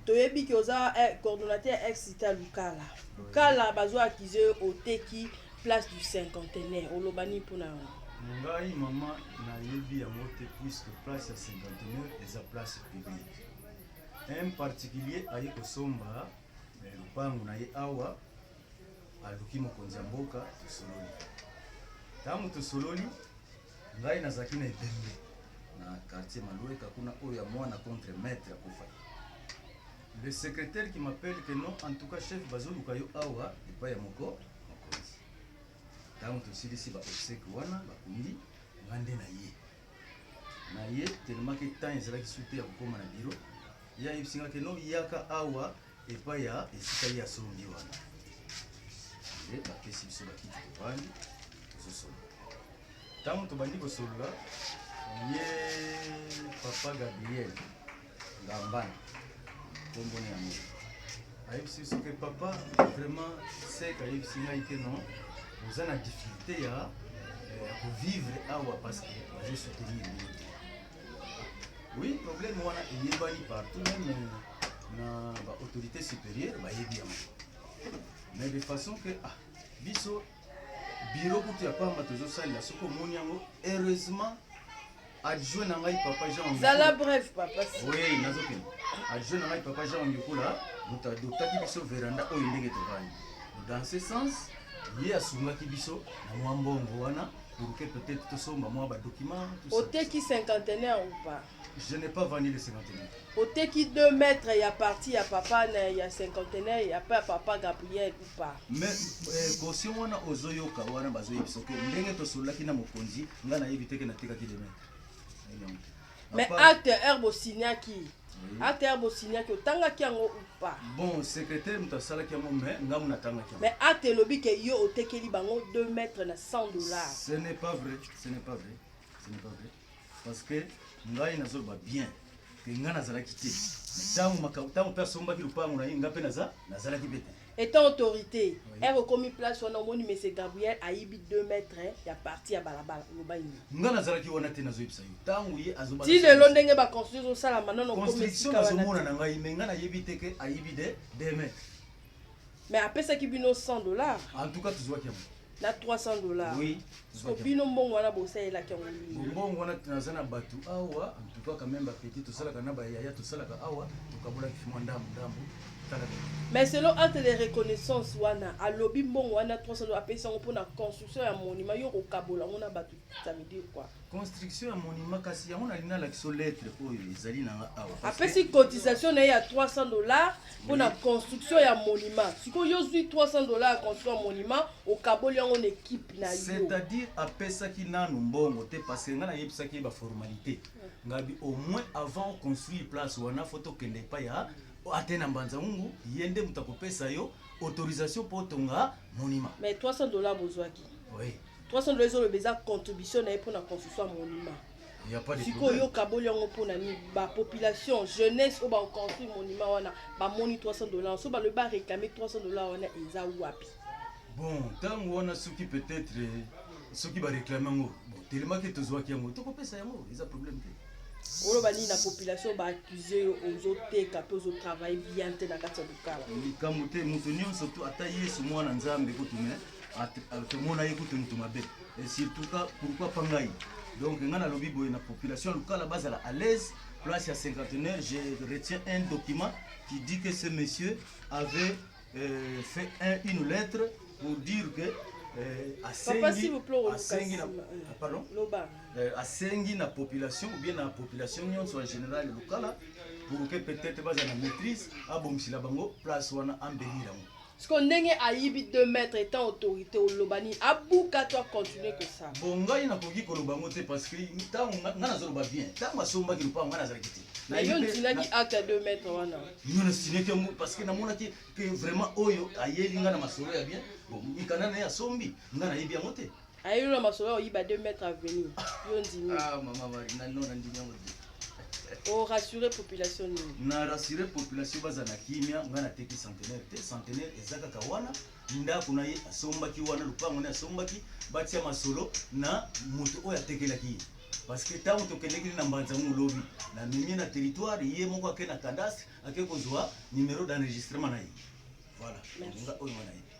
toyebi ki oza coordonnateur ex-cité Lukala. Lukala bazo accusé au teki place du cinquantenaire. Olobani pour na. Ngai maman na yebi ya mote puisque place ya cinquantenaire eza place publique. Un particulier aye kosomba lupangu na ye awa aluki mokonzi ya mboka tosololi. Tamu tosololi ngai nazaki na ebembe na quartier Maloueka kuna oyo ya mwana contre maître akufa. Le secrétaire qui m'appelle que non, en tout cas chef bazoluka yo awa epa ya mokonzi. Tamu tosilisi ba obsèque wana bakundi ngande na ye tellement que temps ezalaki soute ya kokoma na biro ya yebisinga ke no yaka awa epa ya esika ya sombi wana. Bakesi biso bakiti tobandi tozosolola. Tamu tobandi kosolola ye papa Gabriel Ngambana kombone ya moto ayebisi biso ke papa vraiment seka ayebisi ngai ke non oza na difficulté ya kovivre awa parce que bazo soutenir minute. Oui, problème wana eyebani partout même na ba autorité supérieure bayebi yango. Mais de façon que biso bureau kutu ya pamba tozosalela soko omoni yango heureusement adjoint na ngai papa Jean Ngikula. Zala bref papa. Oui, nazokende. Adjoint na ngai papa Jean Ngikula muta adoptaki biso véranda oyo ndenge tovandi. Dans ce sens, ye asungaki biso na mwa mbongo wana pour que peut-être tosomba mwa ba documents tout ça. Oteki cinquantenaire ou pas? Je n'ai pas vendu le cinquantenaire. Oteki 2 mètres ya parti ya papa na ya cinquantenaire ya papa Gabriel ou pas? Mais caution wana ozoyoka wana bazoyebisa ke ndenge tosolaki na mokonzi nga na yebiteke na tekaki de mètres. Mais acte herbe signaki. Acte herbe signaki otangaki yango ou pas? Bon, secrétaire mutasalaki yango mais nga muna tangaki. Mais acte lobi ke yo otekeli bango 2 mètres na $100. Ce n'est pas vrai, ce n'est pas vrai. Ce n'est pas vrai. Parce que ngai nazoba bien que nga nazalaki te. Tango personne qui lupango na nga pe nazalaki bete. Étant autorité, elle recommit place on a moni monsieur Gabriel aibi 2 mètres ya parti ya balabala lobaini. Nga nazalaki wana te nazoyebisa yo. Tango ye azoba. Ti le lo ndenge ba construction sala manano construction nazomona na ngai me nga na yebite ke aibi de 2 mètres. Mais après ça qui bino $100. En tout cas tuzwaki yango. Na $300. Oui. So bino mbongo wana bosa ela ki ngoli. Mbongo wana tunazana batu awa en tout cas quand même ba petit to sala kana ba yaya to sala ka awa to kabola kifimo ndambu. Mais selon acte de reconnaissance wana a lobby mbongo wana $300 apesi ngo pour la construction ya monument yo ko kabola ngona batu ça veut dire quoi? Construction ya monument kasi yango na lina la kiso lettre oyo ezali na awa. Apesi cotisation na ya $300 pour la construction ya monument. Siko yo zui $300 construire monument au kaboli en équipe na yo. C'est-à-dire apesa ki nanu mbongo te parce que nga na yebisa ki ba formalité. Ngabi au moins avant construire place wana photo kende pa ya atena mbanza mungu yende mutakopesa yo autorisation pour tonga monument. Mais $300 bozwaki. Oui. $300 le beza contribution na pour la construction monument. Il y a pas de problème. Siko yo kaboli ngo pour na ni ba population jeunesse au ba construire monument wana ba moni $300 so ba le ba réclamer $300 wana eza wapi. Bon, tango wana soki peut-être soki ba réclamer ngo bon tellement que tozwaki yango tokopesa yango eza problème te. Olo bani na population ba accuser aux autres capos au travail bien te na kati Lukala. Kamute mutonyo surtout ata yesu mwana nzambe kutume atomona ye kutu mutu mabe et surtout pourquoi pas ngai. Donc ngana lobi boye na population Lukala bazala à l'aise place à cinquantenaire je retiens un document qui dit que ce monsieur avait fait une lettre pour dire que Papa, s'il vous plaît, pardon, asengi na population ou bien na population en général locale pour que peut-être bas na maîtrise abomsila bango place wana ambelira ngo. Ce qu'on ndenge ayibi 2 mètres étant autorité au lobani abuka toi continuer que ça. Bon ngai na koki ko lobango te parce que tango ngana zoloba bien tango asomba ki lupango ngana zalaki te. Na yo ntinaki acte 2 mètres wana. Yo na sineke mo parce que na mona ki que vraiment oyo ayeli ngana masolo ya bien. Bon ikana na ya sombi ngana yebi ya mote. Ayelo na masolo yiba 2 mètres à venir. Yo ndimi. Ah maman Marina non ndimi yango. Oh rassurer population ni. Na rassurer population bazana kimia ngana teki centenaire te centenaire ezaka kawana nda kuna ye asomba ki wana lupango na asomba ki batia masolo na moto oya tekelaki. parce que tant tokendeki na mbanza mu lobby na mimi na territoire yé moko akena cadastre akekozwa numéro d'enregistrement na ye voilà nga oyo wana ye